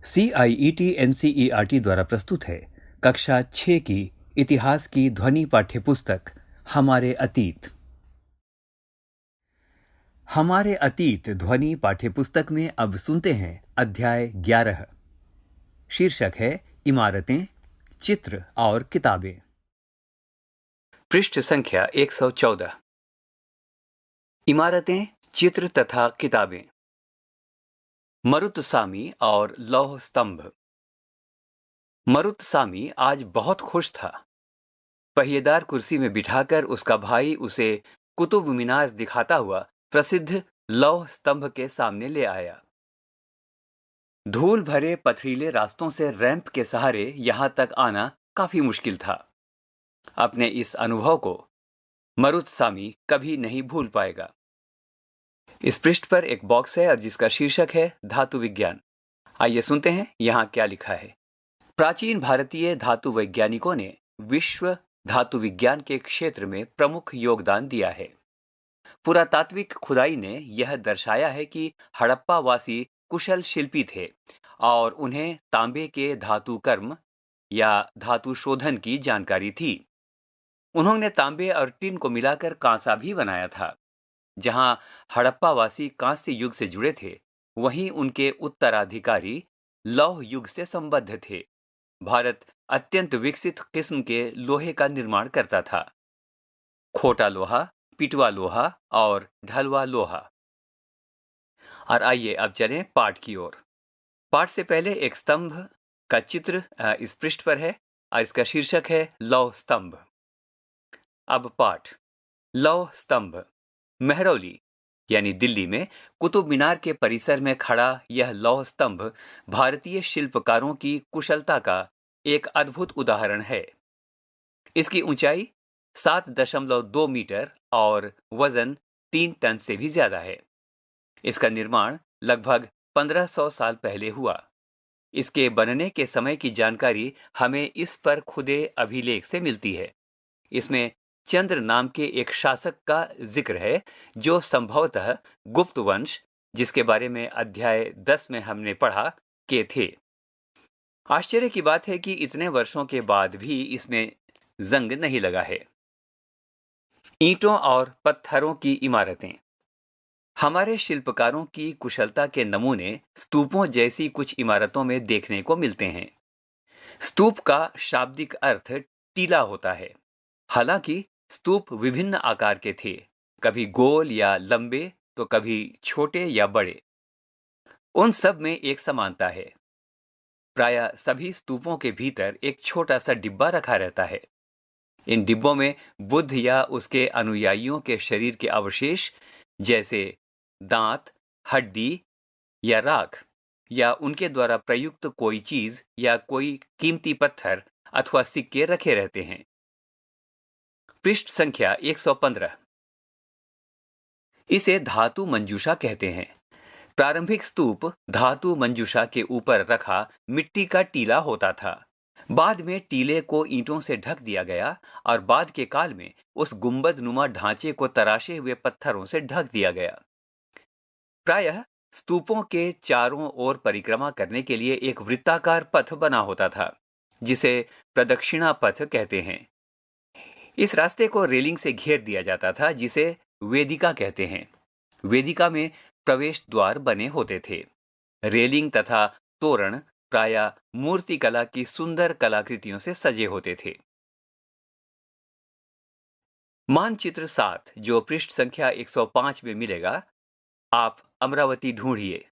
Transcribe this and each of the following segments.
CIET NCERT द्वारा प्रस्तुत है कक्षा 6 की इतिहास की ध्वनि पाठ्यपुस्तक हमारे अतीत। हमारे अतीत ध्वनि पाठ्यपुस्तक में अब सुनते हैं अध्याय 11। शीर्षक है इमारतें, चित्र और किताबें। पृष्ठ संख्या 114। इमारतें, चित्र तथा किताबें। मरुतसामी और लौह स्तंभ। मरुतसामी आज बहुत खुश था। पहिएदार कुर्सी में बिठाकर उसका भाई उसे कुतुब मीनार दिखाता हुआ प्रसिद्ध लौह स्तंभ के सामने ले आया। धूल भरे पथरीले रास्तों से रैंप के सहारे यहां तक आना काफी मुश्किल था। अपने इस अनुभव को मरुतसामी कभी नहीं भूल पाएगा। इस पृष्ठ पर एक बॉक्स है और जिसका शीर्षक है धातु विज्ञान। आइए सुनते हैं यहां क्या लिखा है। प्राचीन भारतीय धातु वैज्ञानिकों ने विश्व धातु विज्ञान के क्षेत्र में प्रमुख योगदान दिया है। पुरातात्विक खुदाई ने यह दर्शाया है कि हड़प्पा वासी कुशल शिल्पी थे और उन्हें तांबे के धातु कर्म या धातु शोधन की जानकारी थी। उन्होंने तांबे और टिन को मिलाकर कांसा भी बनाया था। जहां हड़प्पा वासी कांस्य युग से जुड़े थे, वहीं उनके उत्तराधिकारी लौह युग से संबद्ध थे। भारत अत्यंत विकसित किस्म के लोहे का निर्माण करता था। खोटा लोहा, पिटवा लोहा और ढलवा लोहा। और आइए अब चलें पाठ की ओर। पाठ से पहले एक स्तंभ का चित्र इस पृष्ठ पर है और इसका शीर्षक है लौह स्तंभ। अब पाठ। लौह स्तंभ। मेहरौली यानी दिल्ली में कुतुब मीनार के परिसर में खड़ा यह लौह स्तंभ भारतीय शिल्पकारों की कुशलता का एक अद्भुत उदाहरण है। इसकी ऊंचाई 7.2 मीटर और वजन 3 टन से भी ज्यादा है। इसका निर्माण लगभग 1500 साल पहले हुआ। इसके बनने के समय की जानकारी हमें इस पर खुदे अभिलेख से मिलती है। इसमें चंद्र नाम के एक शासक का जिक्र है जो संभवतः गुप्त वंश, जिसके बारे में अध्याय 10 में हमने पढ़ा, के थे। आश्चर्य की बात है कि इतने वर्षों के बाद भी इसमें जंग नहीं लगा है। ईंटों और पत्थरों की इमारतें। हमारे शिल्पकारों की कुशलता के नमूने स्तूपों जैसी कुछ इमारतों में देखने को मिलते हैं। स्तूप का शाब्दिक अर्थ टीला होता है। हालांकि स्तूप विभिन्न आकार के थे, कभी गोल या लंबे तो कभी छोटे या बड़े। उन सब में एक समानता है। प्रायः सभी स्तूपों के भीतर एक छोटा सा डिब्बा रखा रहता है। इन डिब्बों में बुद्ध या उसके अनुयायियों के शरीर के अवशेष जैसे दांत, हड्डी या राख या उनके द्वारा प्रयुक्त कोई चीज या कोई कीमती पत्थर अथवा सिक्के रखे रहते हैं। पृष्ठ संख्या 115। इसे धातु मंजूषा कहते हैं। प्रारंभिक स्तूप धातु मंजूषा के ऊपर रखा मिट्टी का टीला होता था। बाद में टीले को ईंटों से ढक दिया गया और बाद के काल में उस गुंबद नुमा ढांचे को तराशे हुए पत्थरों से ढक दिया गया। प्रायः स्तूपों के चारों ओर परिक्रमा करने के लिए एक वृत्ताकार पथ बना होता था, जिसे प्रदक्षिणा पथ कहते हैं। इस रास्ते को रेलिंग से घेर दिया जाता था, जिसे वेदिका कहते हैं। वेदिका में प्रवेश द्वार बने होते थे। रेलिंग तथा तोरण प्रायः मूर्तिकला की सुंदर कलाकृतियों से सजे होते थे। मानचित्र 7 जो पृष्ठ संख्या 105 में मिलेगा, आप अमरावती ढूंढिए।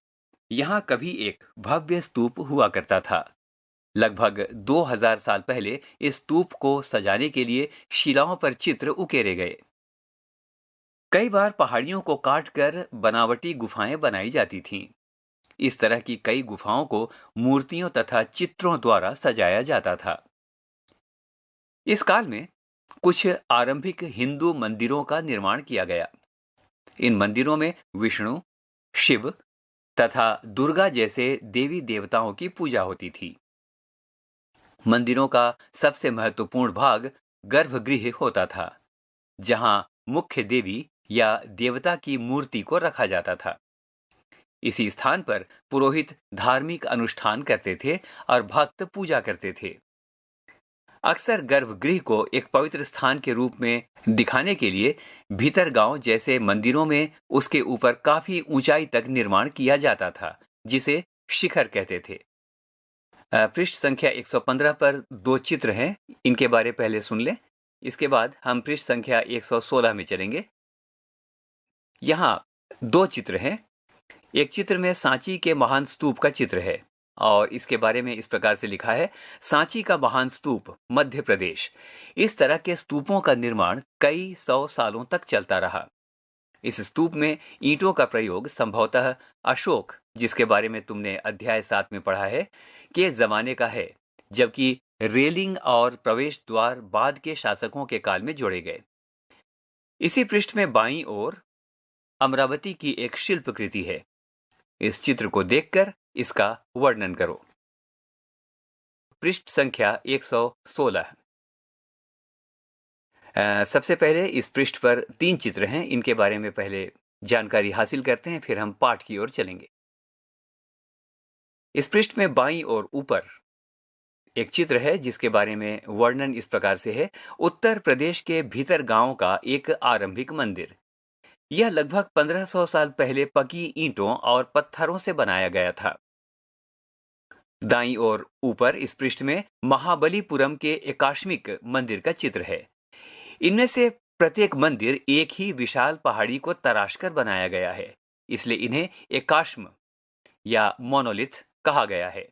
यहां कभी एक भव्य स्तूप हुआ करता था। लगभग 2000 साल पहले इस स्तूप को सजाने के लिए शिलाओं पर चित्र उकेरे गए। कई बार पहाड़ियों को काटकर बनावटी गुफाएं बनाई जाती थीं। इस तरह की कई गुफाओं को मूर्तियों तथा चित्रों द्वारा सजाया जाता था। इस काल में कुछ आरंभिक हिंदू मंदिरों का निर्माण किया गया। इन मंदिरों में विष्णु, शिव तथा दुर्गा जैसे देवी देवताओं की पूजा होती थी। मंदिरों का सबसे महत्वपूर्ण भाग गर्भगृह होता था, जहां मुख्य देवी या देवता की मूर्ति को रखा जाता था। इसी स्थान पर पुरोहित धार्मिक अनुष्ठान करते थे और भक्त पूजा करते थे। अक्सर गर्भगृह को एक पवित्र स्थान के रूप में दिखाने के लिए भीतर गांव जैसे मंदिरों में उसके ऊपर काफी ऊंचाई तक निर्माण किया जाता था, जिसे शिखर कहते थे। पृष्ठ संख्या 115 पर दो चित्र हैं, इनके बारे पहले सुन लें। इसके बाद हम पृष्ठ संख्या 116 में चलेंगे। यहाँ दो चित्र हैं। एक चित्र में सांची के महान स्तूप का चित्र है और इसके बारे में इस प्रकार से लिखा है, सांची का महान स्तूप, मध्य प्रदेश। इस तरह के स्तूपों का निर्माण कई 100 सालों तक चलता रहा। इस स्तूप में ईंटों का प्रयोग संभवतः अशोक, जिसके बारे में तुमने अध्याय 7 में पढ़ा है, के जमाने का है, जबकि रेलिंग और प्रवेश द्वार बाद के शासकों के काल में जोड़े गए। इसी पृष्ठ में बाईं ओर अमरावती की एक शिल्पकृति है। इस चित्र को देखकर इसका वर्णन करो। पृष्ठ संख्या 116। सबसे पहले इस पृष्ठ पर 3 चित्र हैं, इनके बारे में पहले जानकारी हासिल करते हैं, फिर हम पाठ की ओर चलेंगे। इस पृष्ठ में बाईं ओर ऊपर एक चित्र है जिसके बारे में वर्णन इस प्रकार से है, उत्तर प्रदेश के भीतर गांव का एक आरंभिक मंदिर। यह लगभग 1500 साल पहले पकी ईंटों और पत्थरों से बनाया गया था। दाईं ओर ऊपर इस पृष्ठ में महाबलीपुरम के एकाश्मिक मंदिर का चित्र है। इनमें से प्रत्येक मंदिर एक ही विशाल पहाड़ी को तराशकर बनाया गया है, इसलिए इन्हें एकाश्म या मोनोलिथ कहा गया है।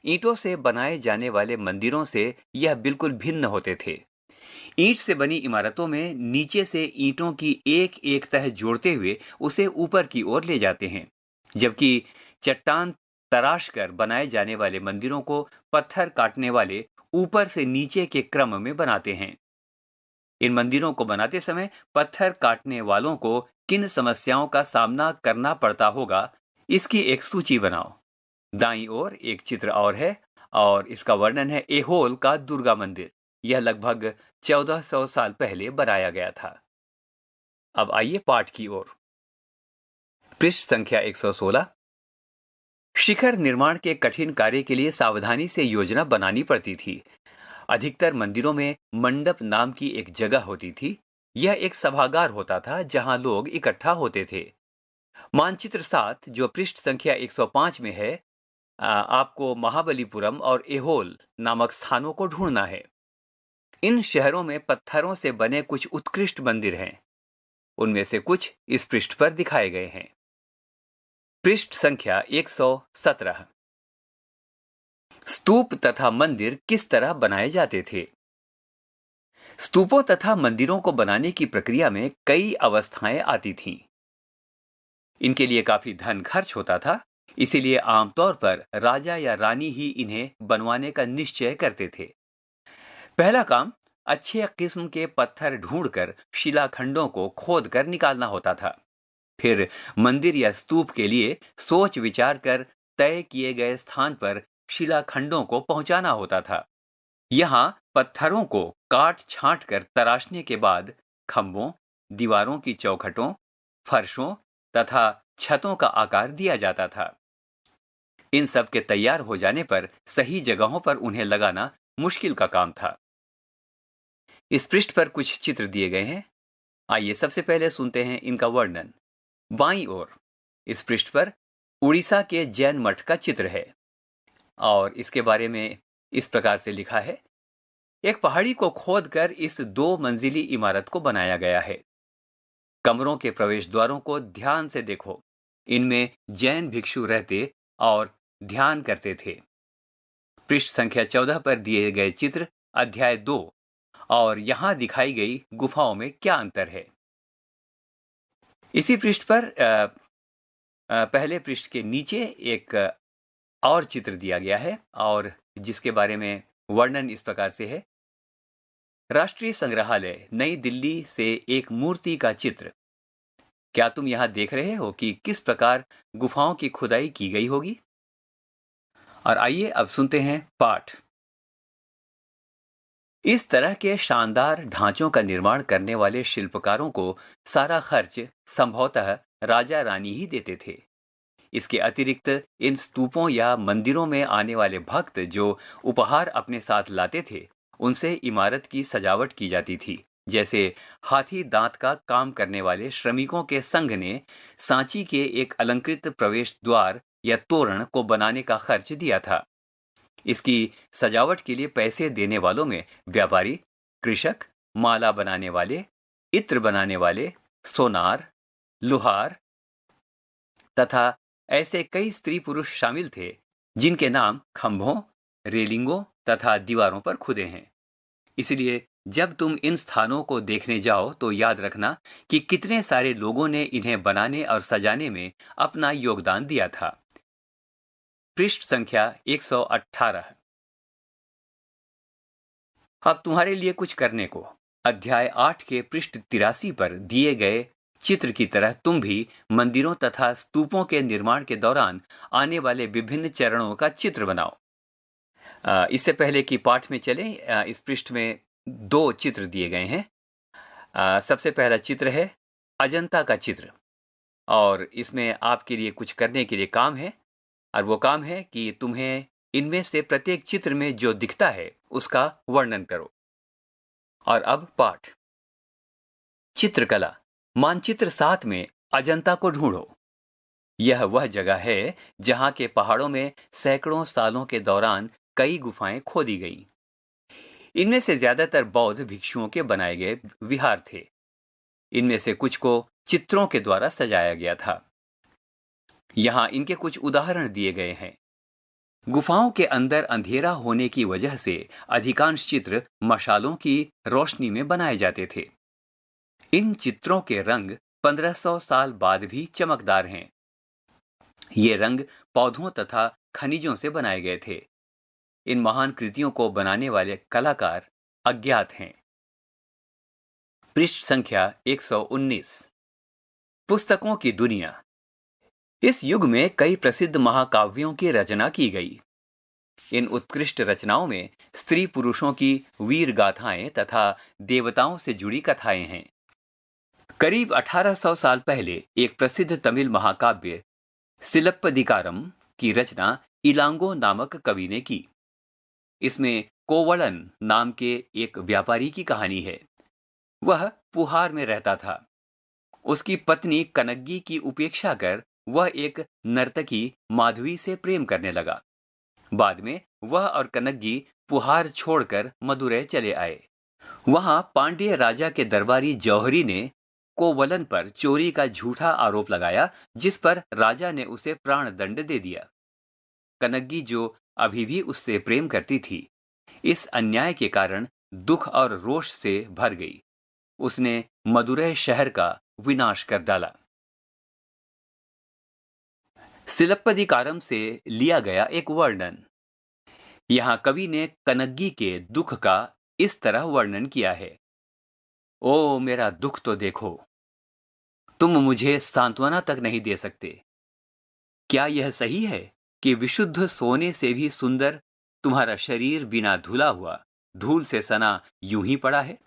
ईंटों से बनाए जाने वाले मंदिरों से यह बिल्कुल भिन्न होते थे। ईंट से बनी इमारतों में नीचे से ईंटों की एक एक तह जोड़ते हुए उसे ऊपर की ओर ले जाते हैं, जबकि चट्टान तराश कर बनाए जाने वाले मंदिरों को पत्थर काटने वाले ऊपर से नीचे के क्रम में बनाते हैं। इन मंदिरों को बनाते समय पत्थर काटने वालों को किन समस्याओं का सामना करना पड़ता होगा, इसकी एक सूची बनाओ। दाईं ओर एक चित्र और है और इसका वर्णन है एहोल का दुर्गा मंदिर। यह लगभग 1400 साल पहले बनाया गया था। अब आइए पाठ की ओर। पृष्ठ संख्या 116। शिखर निर्माण के कठिन कार्य के लिए सावधानी से योजना बनानी पड़ती थी। अधिकतर मंदिरों में मंडप नाम की एक जगह होती थी। यह एक सभागार होता था जहां लोग इकट्ठा होते थे। मानचित्र 7 जो पृष्ठ संख्या 105 में है, आपको महाबलीपुरम और एहोल नामक स्थानों को ढूंढना है। इन शहरों में पत्थरों से बने कुछ उत्कृष्ट मंदिर हैं। उनमें से कुछ इस पृष्ठ पर दिखाए गए हैं। पृष्ठ संख्या 117। स्तूप तथा मंदिर किस तरह बनाए जाते थे? स्तूपों तथा मंदिरों को बनाने की प्रक्रिया में कई अवस्थाएं आती थीं। इनके लिए काफी धन खर्च होता था, इसीलिए आमतौर पर राजा या रानी ही इन्हें बनवाने का निश्चय करते थे। पहला काम अच्छे किस्म के पत्थर ढूंढकर शिलाखंडों को खोदकर निकालना होता था। फिर मंदिर या स्तूप के लिए सोच विचार कर तय किए गए स्थान पर शिलाखंडों को पहुंचाना होता था। यहां पत्थरों को काट छांट कर तराशने के बाद खंभों, दीवारों की चौखटों, फर्शों तथा छतों का आकार दिया जाता था। इन सब के तैयार हो जाने पर सही जगहों पर उन्हें लगाना मुश्किल का काम था। इस पृष्ठ पर कुछ चित्र दिए गए हैं। आइए सबसे पहले सुनते हैं इनका वर्णन। बाईं ओर इस पृष्ठ पर उड़ीसा के जैन मठ का चित्र है और इसके बारे में इस प्रकार से लिखा है, एक पहाड़ी को खोदकर इस 2 मंजिली इमारत को बनाया गया है। कमरों के प्रवेश द्वारों को ध्यान से देखो, इनमें जैन भिक्षु रहते और ध्यान करते थे। पृष्ठ संख्या 14 पर दिए गए चित्र अध्याय 2 और यहां दिखाई गई गुफाओं में क्या अंतर है? इसी पृष्ठ पर पहले पृष्ठ के नीचे एक और चित्र दिया गया है और जिसके बारे में वर्णन इस प्रकार से है, राष्ट्रीय संग्रहालय नई दिल्ली से एक मूर्ति का चित्र। क्या तुम यहां देख रहे हो कि किस प्रकार गुफाओं की खुदाई की गई होगी? और आइए अब सुनते हैं पाठ। इस तरह के शानदार ढांचों का निर्माण करने वाले शिल्पकारों को सारा खर्च संभवतः राजा रानी ही देते थे। इसके अतिरिक्त इन स्तूपों या मंदिरों में आने वाले भक्त जो उपहार अपने साथ लाते थे, उनसे इमारत की सजावट की जाती थी। जैसे हाथी दांत का काम करने वाले श्रमिकों के संघ ने सांची के एक अलंकृत प्रवेश द्वार या तोरण को बनाने का खर्च दिया था। इसकी सजावट के लिए पैसे देने वालों में व्यापारी, कृषक, माला बनाने वाले, इत्र बनाने वाले, सोनार, लुहार तथा ऐसे कई स्त्री पुरुष शामिल थे जिनके नाम खंभों, रेलिंगों तथा दीवारों पर खुदे हैं। इसलिए जब तुम इन स्थानों को देखने जाओ तो याद रखना कि कितने सारे लोगों ने इन्हें बनाने और सजाने में अपना योगदान दिया था। पृष्ठ संख्या 118। अब तुम्हारे लिए कुछ करने को अध्याय 8 के पृष्ठ 83 पर दिए गए चित्र की तरह तुम भी मंदिरों तथा स्तूपों के निर्माण के दौरान आने वाले विभिन्न चरणों का चित्र बनाओ। इससे पहले कि पाठ में चलें, इस पृष्ठ में 2 चित्र दिए गए हैं। सबसे पहला चित्र है अजंता का चित्र, और इसमें आपके लिए कुछ करने के लिए काम है, और वो काम है कि तुम्हें इनमें से प्रत्येक चित्र में जो दिखता है उसका वर्णन करो। और अब पाठ। चित्रकला। मानचित्र 7 में अजंता को ढूंढो। यह वह जगह है जहां के पहाड़ों में सैकड़ों सालों के दौरान कई गुफाएं खोदी गईं। इनमें से ज्यादातर बौद्ध भिक्षुओं के बनाए गए विहार थे। इनमें से कुछ को चित्रों के द्वारा सजाया गया था। यहां इनके कुछ उदाहरण दिए गए हैं। गुफाओं के अंदर अंधेरा होने की वजह से अधिकांश चित्र मशालों की रोशनी में बनाए जाते थे। इन चित्रों के रंग 1500 साल बाद भी चमकदार हैं। ये रंग पौधों तथा खनिजों से बनाए गए थे। इन महान कृतियों को बनाने वाले कलाकार अज्ञात हैं। पृष्ठ संख्या 119। पुस्तकों की दुनिया। इस युग में कई प्रसिद्ध महाकाव्यों की रचना की गई। इन उत्कृष्ट रचनाओं में स्त्री पुरुषों की वीर गाथाएं तथा देवताओं से जुड़ी कथाएं हैं। करीब 1800 साल पहले एक प्रसिद्ध तमिल महाकाव्य सिलप्पदिकारम की रचना इलांगो नामक कवि ने की। इसमें कोवलन नाम के एक व्यापारी की कहानी है। वह पुहार में रहता था। उसकी पत्नी कनग्गी की उपेक्षा कर वह एक नर्तकी माधवी से प्रेम करने लगा। बाद में वह और कनग्गी पुहार छोड़कर मदुरै चले आए। वहां पांड्य राजा के दरबारी जौहरी ने कोवलन पर चोरी का झूठा आरोप लगाया, जिस पर राजा ने उसे प्राण दंड दे दिया। कनग्गी, जो अभी भी उससे प्रेम करती थी, इस अन्याय के कारण दुख और रोष से भर गई। उसने मदुरै शहर का विनाश कर डाला। सिलप्पदिकारम से लिया गया एक वर्णन। यहां कवि ने कनग्गी के दुख का इस तरह वर्णन किया है। ओ मेरा दुख तो देखो, तुम मुझे सांत्वना तक नहीं दे सकते। क्या यह सही है कि विशुद्ध सोने से भी सुंदर तुम्हारा शरीर बिना धुला हुआ, धूल से सना यूं ही पड़ा है?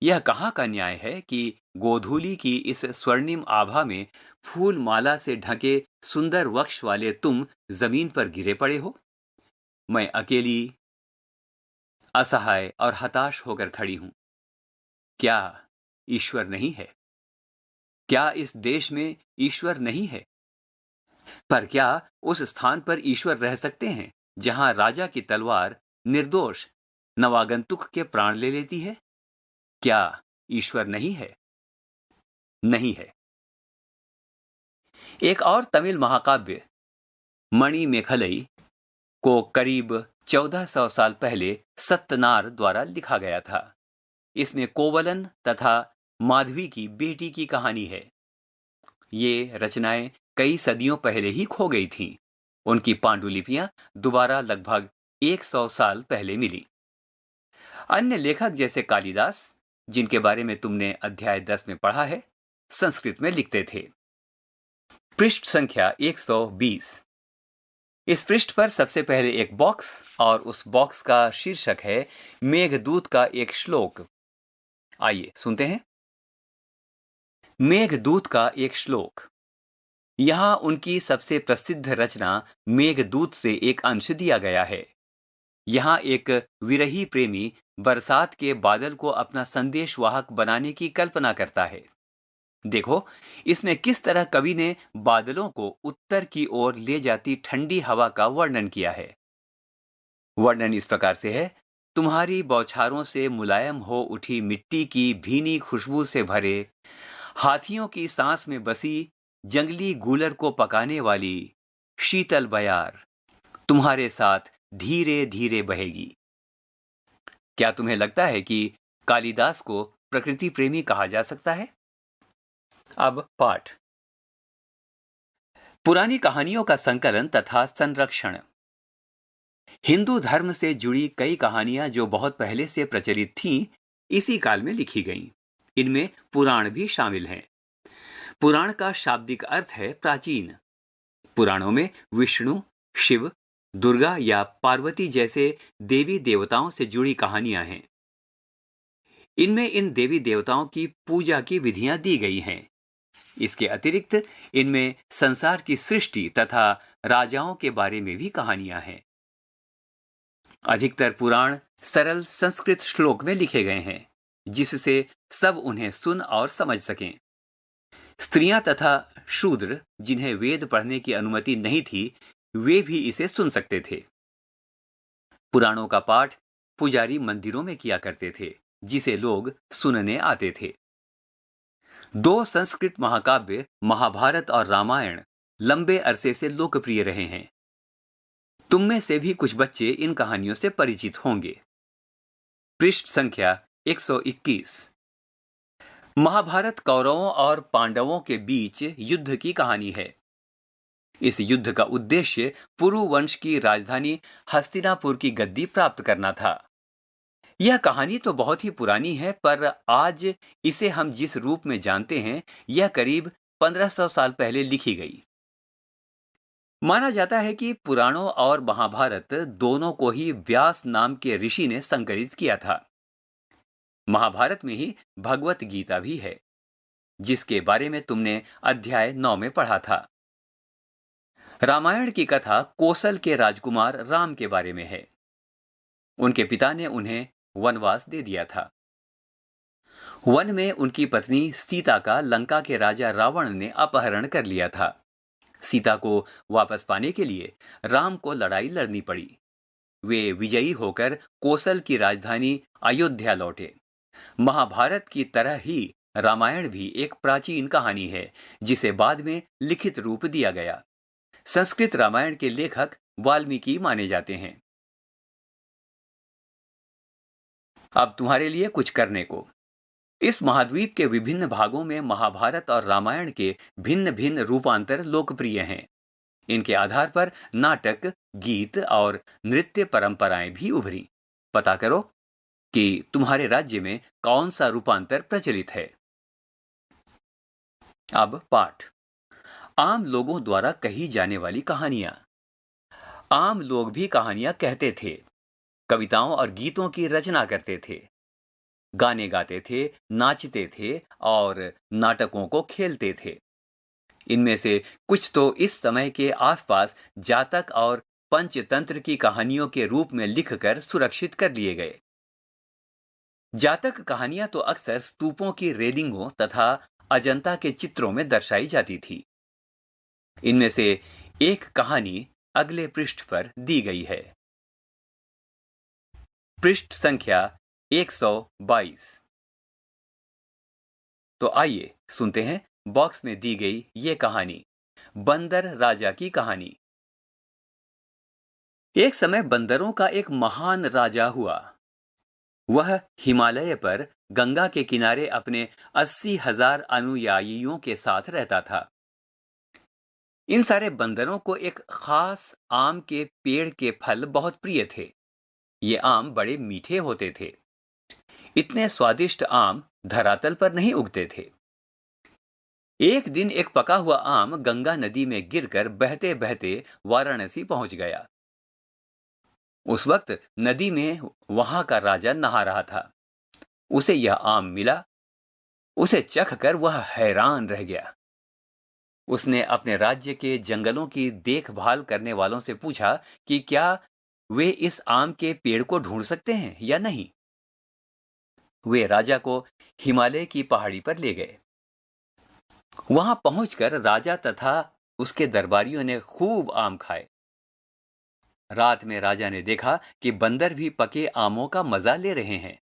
यह कहाँ का न्याय है कि गोधूली की इस स्वर्णिम आभा में फूल माला से ढके सुंदर वक्ष वाले तुम जमीन पर गिरे पड़े हो? मैं अकेली, असहाय और हताश होकर खड़ी हूं। क्या ईश्वर नहीं है? क्या इस देश में ईश्वर नहीं है? पर क्या उस स्थान पर ईश्वर रह सकते हैं जहां राजा की तलवार निर्दोष नवागंतुक के प्राण ले लेती है? क्या ईश्वर नहीं है? नहीं है। एक और तमिल महाकाव्य मणि मेखलई को करीब 1400 साल पहले सत्तनार द्वारा लिखा गया था। इसमें कोवलन तथा माधवी की बेटी की कहानी है। ये रचनाएं कई सदियों पहले ही खो गई थीं। उनकी पांडुलिपियां दोबारा लगभग 100 साल पहले मिली। अन्य लेखक जैसे कालिदास, जिनके बारे में तुमने अध्याय 10 में पढ़ा है, संस्कृत में लिखते थे। पृष्ठ संख्या 120। इस पृष्ठ पर सबसे पहले एक बॉक्स, और उस बॉक्स का शीर्षक है मेघदूत का एक श्लोक। आइए सुनते हैं। मेघदूत का एक श्लोक। यहाँ उनकी सबसे प्रसिद्ध रचना मेघदूत से एक अंश दिया गया है। यहाँ एक विरही प्रेमी बरसात के बादल को अपना संदेशवाहक बनाने की कल्पना करता है। देखो, इसमें किस तरह कवि ने बादलों को उत्तर की ओर ले जाती ठंडी हवा का वर्णन किया है। वर्णन इस प्रकार से है: तुम्हारी बौछारों से मुलायम हो उठी मिट्टी की भीनी खुशबू से भरे, हाथियों की सांस में बसी जंगली गूलर को पकाने वाली शीतल बयार तुम्हारे साथ धीरे धीरे बहेगी। क्या तुम्हें लगता है कि कालिदास को प्रकृति प्रेमी कहा जा सकता है? अब पाठ। पुरानी कहानियों का संकलन तथा संरक्षण। हिंदू धर्म से जुड़ी कई कहानियां जो बहुत पहले से प्रचलित थीं, इसी काल में लिखी गईं। इनमें पुराण भी शामिल हैं। पुराण का शाब्दिक अर्थ है प्राचीन। पुराणों में विष्णु, शिव, दुर्गा या पार्वती जैसे देवी देवताओं से जुड़ी कहानियां हैं। इनमें इन देवी देवताओं की पूजा की विधियां दी गई हैं। इसके अतिरिक्त इनमें संसार की सृष्टि तथा राजाओं के बारे में भी कहानियां हैं। अधिकतर पुराण सरल संस्कृत श्लोक में लिखे गए हैं, जिससे सब उन्हें सुन और समझ सकें। स्त्रियां तथा शूद्र, जिन्हें वेद पढ़ने की अनुमति नहीं थी, वे भी इसे सुन सकते थे। पुराणों का पाठ पुजारी मंदिरों में किया करते थे, जिसे लोग सुनने आते थे। दो संस्कृत महाकाव्य महाभारत और रामायण लंबे अरसे से लोकप्रिय रहे हैं। तुम में से भी कुछ बच्चे इन कहानियों से परिचित होंगे। पृष्ठ संख्या 121। महाभारत कौरवों और पांडवों के बीच युद्ध की कहानी है। इस युद्ध का उद्देश्य पुरु वंश की राजधानी हस्तिनापुर की गद्दी प्राप्त करना था। यह कहानी तो बहुत ही पुरानी है, पर आज इसे हम जिस रूप में जानते हैं, यह करीब 1500 साल पहले लिखी गई। माना जाता है कि पुराणों और महाभारत दोनों को ही व्यास नाम के ऋषि ने संकलित किया था। महाभारत में ही भगवत गीता भी है, जिसके बारे में तुमने अध्याय 9 में पढ़ा था। रामायण की कथा कोसल के राजकुमार राम के बारे में है। उनके पिता ने उन्हें वनवास दे दिया था। वन में उनकी पत्नी सीता का लंका के राजा रावण ने अपहरण कर लिया था। सीता को वापस पाने के लिए राम को लड़ाई लड़नी पड़ी। वे विजयी होकर कोसल की राजधानी अयोध्या लौटे। महाभारत की तरह ही रामायण भी एक प्राचीन कहानी है, जिसे बाद में लिखित रूप दिया गया। संस्कृत रामायण के लेखक वाल्मीकि माने जाते हैं। अब तुम्हारे लिए कुछ करने को। इस महाद्वीप के विभिन्न भागों में महाभारत और रामायण के भिन्न भिन्न रूपांतर लोकप्रिय हैं। इनके आधार पर नाटक, गीत और नृत्य परंपराएं भी उभरी। पता करो कि तुम्हारे राज्य में कौन सा रूपांतर प्रचलित है। अब पाठ। आम लोगों द्वारा कही जाने वाली कहानियां। आम लोग भी कहानियां कहते थे, कविताओं और गीतों की रचना करते थे, गाने गाते थे, नाचते थे और नाटकों को खेलते थे। इनमें से कुछ तो इस समय के आसपास जातक और पंचतंत्र की कहानियों के रूप में लिखकर सुरक्षित कर लिए गए। जातक कहानियां तो अक्सर स्तूपों की रेलिंगों तथा अजंता के चित्रों में दर्शाई जाती थी। इनमें से एक कहानी अगले पृष्ठ पर दी गई है। पृष्ठ संख्या 122। तो आइए सुनते हैं बॉक्स में दी गई ये कहानी, बंदर राजा की कहानी। एक समय बंदरों का एक महान राजा हुआ। वह हिमालय पर गंगा के किनारे अपने 80,000 अनुयायियों के साथ रहता था। इन सारे बंदरों को एक खास आम के पेड़ के फल बहुत प्रिय थे। ये आम बड़े मीठे होते थे। इतने स्वादिष्ट आम धरातल पर नहीं उगते थे। एक दिन एक पका हुआ आम गंगा नदी में गिरकर बहते बहते वाराणसी पहुंच गया। उस वक्त नदी में वहां का राजा नहा रहा था। उसे यह आम मिला। उसे चखकर वह हैरान रह गया। उसने अपने राज्य के जंगलों की देखभाल करने वालों से पूछा कि क्या वे इस आम के पेड़ को ढूंढ सकते हैं या नहीं। वे राजा को हिमालय की पहाड़ी पर ले गए। वहां पहुंचकर राजा तथा उसके दरबारियों ने खूब आम खाए। रात में राजा ने देखा कि बंदर भी पके आमों का मजा ले रहे हैं।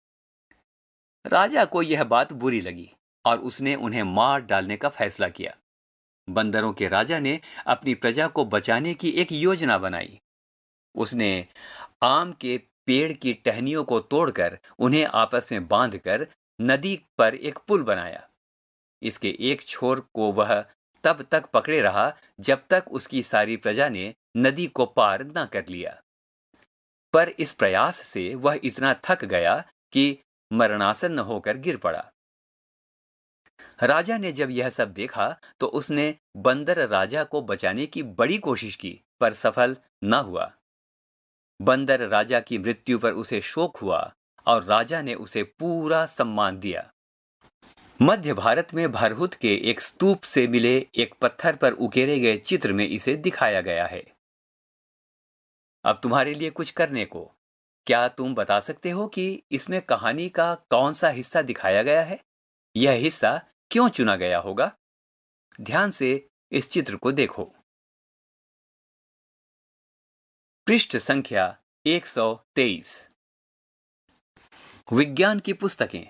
राजा को यह बात बुरी लगी और उसने उन्हें मार डालने का फैसला किया। बंदरों के राजा ने अपनी प्रजा को बचाने की एक योजना बनाई। उसने आम के पेड़ की टहनियों को तोड़कर उन्हें आपस में बांधकर नदी पर एक पुल बनाया। इसके एक छोर को वह तब तक पकड़े रहा जब तक उसकी सारी प्रजा ने नदी को पार न कर लिया। पर इस प्रयास से वह इतना थक गया कि मरणासन्न होकर गिर पड़ा। राजा ने जब यह सब देखा तो उसने बंदर राजा को बचाने की बड़ी कोशिश की, पर सफल न हुआ। बंदर राजा की मृत्यु पर उसे शोक हुआ और राजा ने उसे पूरा सम्मान दिया। मध्य भारत में भरहुत के एक स्तूप से मिले एक पत्थर पर उकेरे गए चित्र में इसे दिखाया गया है। अब तुम्हारे लिए कुछ करने को, क्या तुम बता सकते हो कि इसमें कहानी का कौन सा हिस्सा दिखाया गया है? यह हिस्सा क्यों चुना गया होगा? ध्यान से इस चित्र को देखो। पृष्ठ संख्या 123। विज्ञान की पुस्तकें।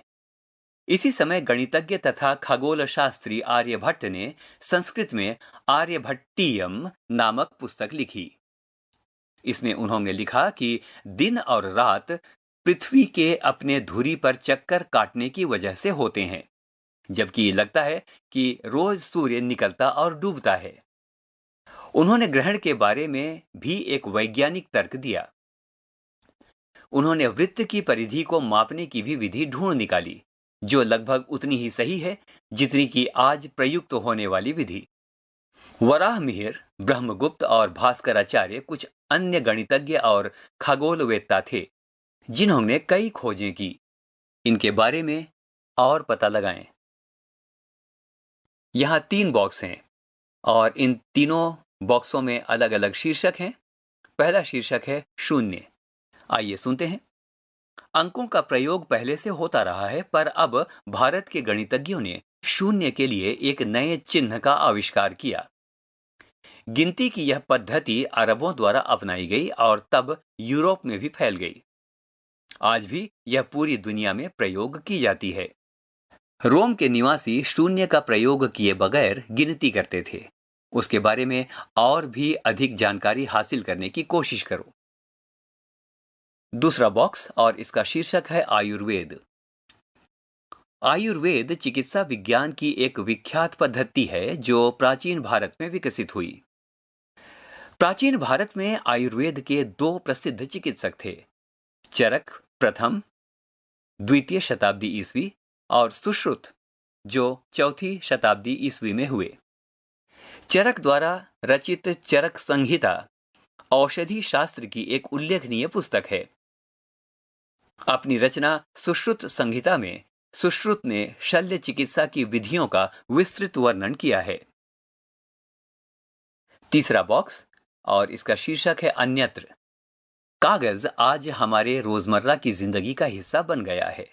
इसी समय गणितज्ञ तथा खगोल शास्त्री आर्यभट्ट ने संस्कृत में आर्यभट्टीयम नामक पुस्तक लिखी। इसमें उन्होंने लिखा कि दिन और रात पृथ्वी के अपने धुरी पर चक्कर काटने की वजह से होते हैं, जबकि ये लगता है कि रोज सूर्य निकलता और डूबता है। उन्होंने ग्रहण के बारे में भी एक वैज्ञानिक तर्क दिया। उन्होंने वृत्त की परिधि को मापने की भी विधि ढूंढ निकाली, जो लगभग उतनी ही सही है जितनी कि आज प्रयुक्त होने वाली विधि। वराहमिहिर, ब्रह्मगुप्त और भास्कराचार्य कुछ अन्य गणितज्ञ और खगोलवेत्ता थे जिन्होंने कई खोजें की। इनके बारे में और पता लगाएं। यहां 3 बॉक्स हैं और इन तीनों बॉक्सों में अलग अलग शीर्षक हैं। पहला शीर्षक है शून्य। आइए सुनते हैं। अंकों का प्रयोग पहले से होता रहा है, पर अब भारत के गणितज्ञों ने शून्य के लिए एक नए चिन्ह का आविष्कार किया। गिनती की यह पद्धति अरबों द्वारा अपनाई गई और तब यूरोप में भी फैल गई। आज भी यह पूरी दुनिया में प्रयोग की जाती है। रोम के निवासी शून्य का प्रयोग किए बगैर गिनती करते थे। उसके बारे में और भी अधिक जानकारी हासिल करने की कोशिश करो। दूसरा बॉक्स और इसका शीर्षक है आयुर्वेद। आयुर्वेद चिकित्सा विज्ञान की एक विख्यात पद्धति है जो प्राचीन भारत में विकसित हुई। प्राचीन भारत में आयुर्वेद के 2 प्रसिद्ध चिकित्सक थे, चरक प्रथम, द्वितीय शताब्दी ईस्वी, और सुश्रुत, जो चौथी शताब्दी ईस्वी में हुए। चरक द्वारा रचित चरक संहिता औषधि शास्त्र की एक उल्लेखनीय पुस्तक है। अपनी रचना सुश्रुत संहिता में सुश्रुत ने शल्य चिकित्सा की विधियों का विस्तृत वर्णन किया है। तीसरा बॉक्स और इसका शीर्षक है अन्यत्र। कागज आज हमारे रोजमर्रा की जिंदगी का हिस्सा बन गया है।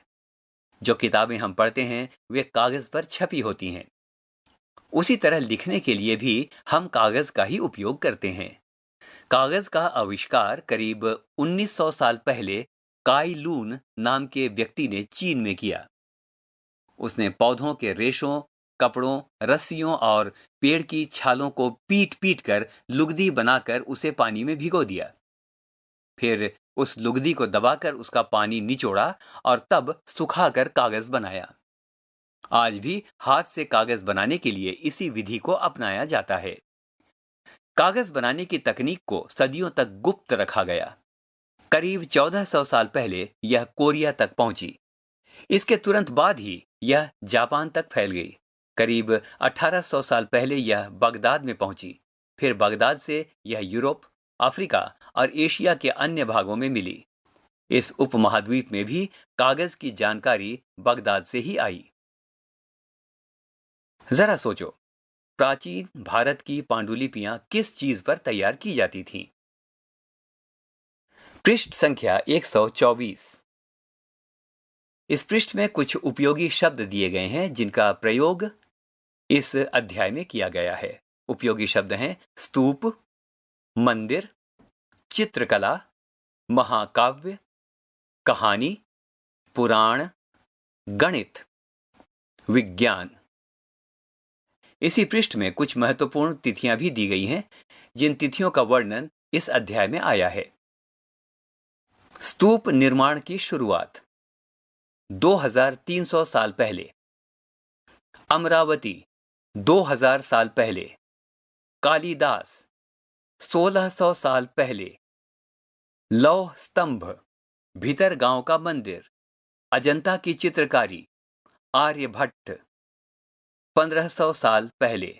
जो किताबें हम पढ़ते हैं वे कागज पर छपी होती हैं। उसी तरह लिखने के लिए भी हम कागज का ही उपयोग करते हैं। कागज का आविष्कार करीब 1900 साल पहले काई लून नाम के व्यक्ति ने चीन में किया। उसने पौधों के रेशों, कपड़ों, रस्सियों और पेड़ की छालों को पीट कर लुगदी बनाकर उसे पानी में भिगो दिया। फिर उस लुगदी को दबाकर उसका पानी निचोड़ा और तब सुखाकर कागज बनाया। आज भी हाथ से कागज बनाने के लिए इसी विधि को अपनाया जाता है। कागज बनाने की तकनीक को सदियों तक गुप्त रखा गया। करीब 1400 साल पहले यह कोरिया तक पहुंची। इसके तुरंत बाद ही यह जापान तक फैल गई। करीब 1800 साल पहले यह बगदाद में पहुंची। फिर बगदाद से यह यूरोप, अफ्रीका और एशिया के अन्य भागों में मिली। इस उपमहाद्वीप में भी कागज की जानकारी बगदाद से ही आई। जरा सोचो, प्राचीन भारत की पांडुलिपियां किस चीज पर तैयार की जाती थीं? पृष्ठ संख्या 124। इस पृष्ठ में कुछ उपयोगी शब्द दिए गए हैं जिनका प्रयोग इस अध्याय में किया गया है। उपयोगी शब्द हैं स्तूप, मंदिर, चित्रकला, महाकाव्य, कहानी, पुराण, गणित, विज्ञान। इसी पृष्ठ में कुछ महत्वपूर्ण तिथियां भी दी गई हैं जिन तिथियों का वर्णन इस अध्याय में आया है। स्तूप निर्माण की शुरुआत 2300 साल पहले, अमरावती 2000 साल पहले, कालिदास 1600 साल पहले, लौह स्तंभ, भीतरगांव का मंदिर, अजंता की चित्रकारी, आर्यभट्ट 1500 साल पहले,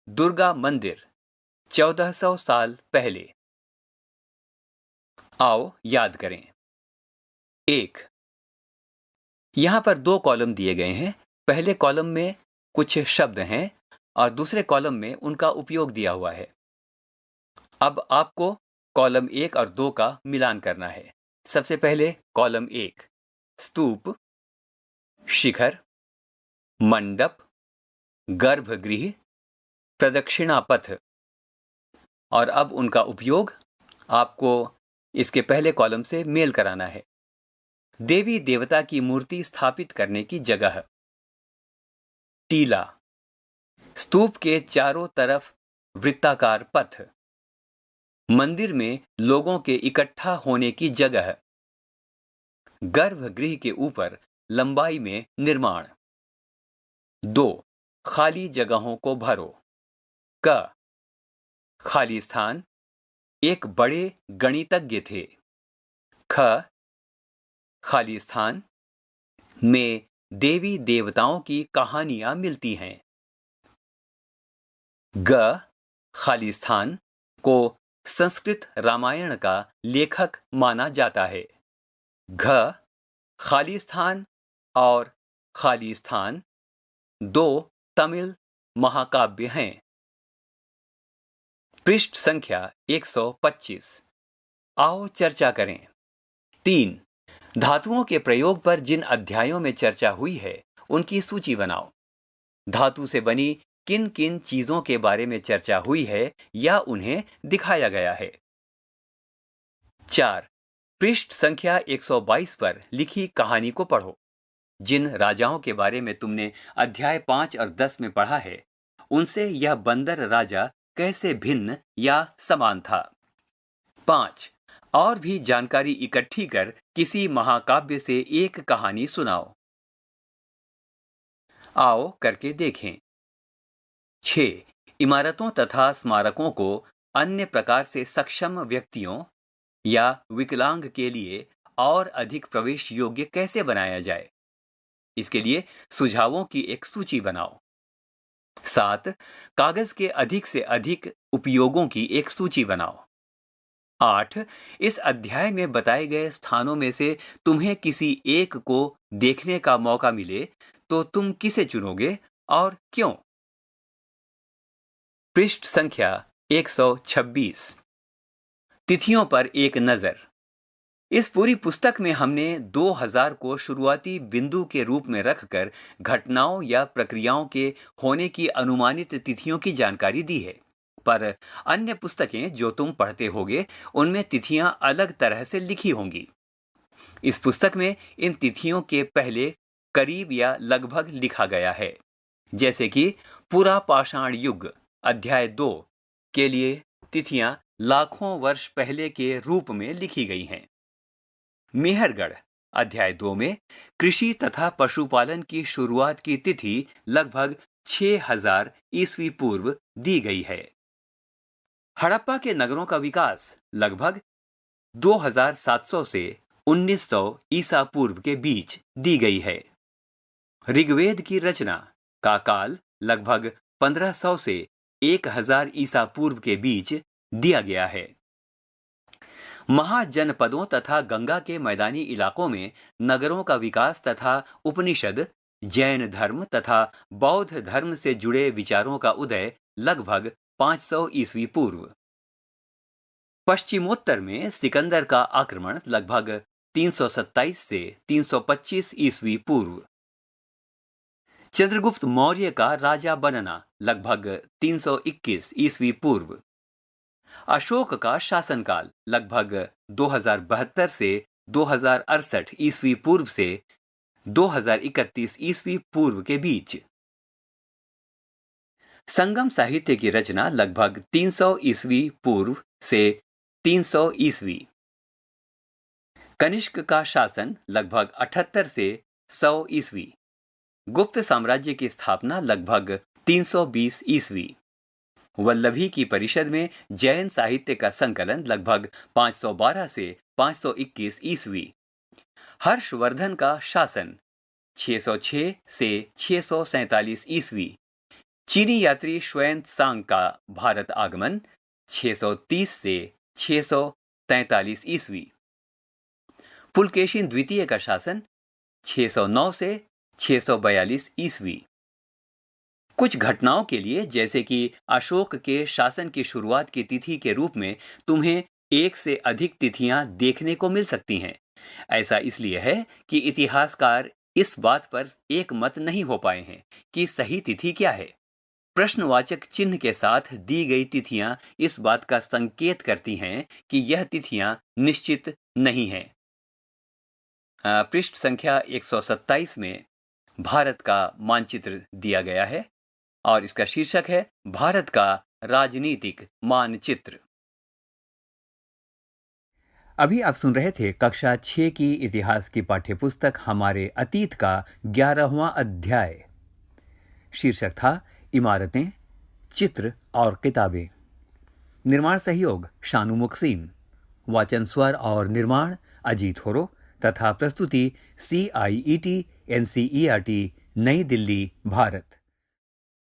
दुर्गा मंदिर 1400 साल पहले। आओ याद करें। 1, यहां पर 2 कॉलम दिए गए हैं। पहले कॉलम में कुछ शब्द हैं और दूसरे कॉलम में उनका उपयोग दिया हुआ है। अब आपको कॉलम 1 और 2 का मिलान करना है। सबसे पहले कॉलम 1, स्तूप, शिखर, मंडप, गर्भगृह, प्रदक्षिणा पथ। और अब उनका उपयोग आपको इसके पहले कॉलम से मेल कराना है। देवी देवता की मूर्ति स्थापित करने की जगह, टीला, स्तूप के चारों तरफ वृत्ताकार पथ, मंदिर में लोगों के इकट्ठा होने की जगह, गर्भगृह के ऊपर लंबाई में निर्माण। 2, खाली जगहों को भरो। क, खाली स्थान, एक बड़े गणितज्ञ थे। ख, खाली स्थान में देवी देवताओं की कहानियां मिलती हैं। ग, खाली स्थान को संस्कृत रामायण का लेखक माना जाता है। घ, खाली स्थान और खाली स्थान 2 तमिल महाकाव्य हैं। पृष्ठ संख्या 125। आओ चर्चा करें। 3, धातुओं के प्रयोग पर जिन अध्यायों में चर्चा हुई है उनकी सूची बनाओ। धातु से बनी किन किन चीजों के बारे में चर्चा हुई है या उन्हें दिखाया गया है। 4, पृष्ठ संख्या 122 पर लिखी कहानी को पढ़ो। जिन राजाओं के बारे में तुमने अध्याय 5 और 10 में पढ़ा है उनसे यह बंदर राजा कैसे भिन्न या समान था। 5, और भी जानकारी इकट्ठी कर किसी महाकाव्य से एक कहानी सुनाओ। आओ करके देखें। 6, इमारतों तथा स्मारकों को अन्य प्रकार से सक्षम व्यक्तियों या विकलांग के लिए और अधिक प्रवेश योग्य कैसे बनाया जाए, इसके लिए सुझावों की एक सूची बनाओ। 7, कागज के अधिक से अधिक उपयोगों की एक सूची बनाओ। 8, इस अध्याय में बताए गए स्थानों में से तुम्हें किसी एक को देखने का मौका मिले तो तुम किसे चुनोगे और क्यों। पृष्ठ संख्या 126। तिथियों पर एक नजर। इस पूरी पुस्तक में हमने 2000 को शुरुआती बिंदु के रूप में रखकर घटनाओं या प्रक्रियाओं के होने की अनुमानित तिथियों की जानकारी दी है, पर अन्य पुस्तकें जो तुम पढ़ते होगे उनमें तिथियां अलग तरह से लिखी होंगी। इस पुस्तक में इन तिथियों के पहले करीब या लगभग लिखा गया है, जैसे कि पूरा पाषाण युग अध्याय 2 के लिए तिथियां लाखों वर्ष पहले के रूप में लिखी गई हैं। मेहरगढ़ अध्याय 2 में कृषि तथा पशुपालन की शुरुआत की तिथि लगभग 6000 ईस्वी पूर्व दी गई है। हड़प्पा के नगरों का विकास लगभग 2700 से 1900 ईसा पूर्व के बीच दी गई है। ऋग्वेद की रचना का काल लगभग 1500 से 1000 ईसा पूर्व के बीच दिया गया है। महाजनपदों तथा गंगा के मैदानी इलाकों में नगरों का विकास तथा उपनिषद जैन धर्म तथा बौद्ध धर्म से जुड़े विचारों का उदय लगभग 500 ईस्वी पूर्व। पश्चिमोत्तर में सिकंदर का आक्रमण लगभग 327 से 325 ईस्वी पूर्व। चंद्रगुप्त मौर्य का राजा बनना लगभग 321 ईस्वी पूर्व। अशोक का शासनकाल लगभग 2072 से 2068 ईस्वी पूर्व से 2031 ईस्वी पूर्व के बीच। संगम साहित्य की रचना लगभग 300 ईस्वी पूर्व से 300 ईस्वी। कनिष्क का शासन लगभग 78 से 100 ईस्वी। गुप्त साम्राज्य की स्थापना लगभग 320 ईस्वी। वल्लभी की परिषद में जैन साहित्य का संकलन लगभग 512 से 521 ईस्वी। हर्षवर्धन का शासन 606 से 647 ईस्वी। चीनी यात्री श्वेन त्सांग का भारत आगमन 630 से 643 ईस्वी। पुलकेशिन द्वितीय का शासन 609 से 642 ईस्वी। कुछ घटनाओं के लिए, जैसे कि अशोक के शासन की शुरुआत की तिथि के रूप में, तुम्हें एक से अधिक तिथियां देखने को मिल सकती हैं। ऐसा इसलिए है कि इतिहासकार इस बात पर एक मत नहीं हो पाए हैं कि सही तिथि क्या है। प्रश्नवाचक चिन्ह के साथ दी गई तिथियां इस बात का संकेत करती हैं कि यह तिथियां निश्चित नहीं हैं। पृष्ठ संख्या 127 में भारत का मानचित्र दिया गया है और इसका शीर्षक है भारत का राजनीतिक मानचित्र। अभी आप सुन रहे थे कक्षा 6 की इतिहास की पाठ्यपुस्तक हमारे अतीत का 11वां अध्याय। शीर्षक था इमारतें, चित्र और किताबें। निर्माण सहयोग शानू मुक्सीम। वाचन स्वर और निर्माण अजीत होरो तथा प्रस्तुति CIET NCERT नई दिल्ली भारत।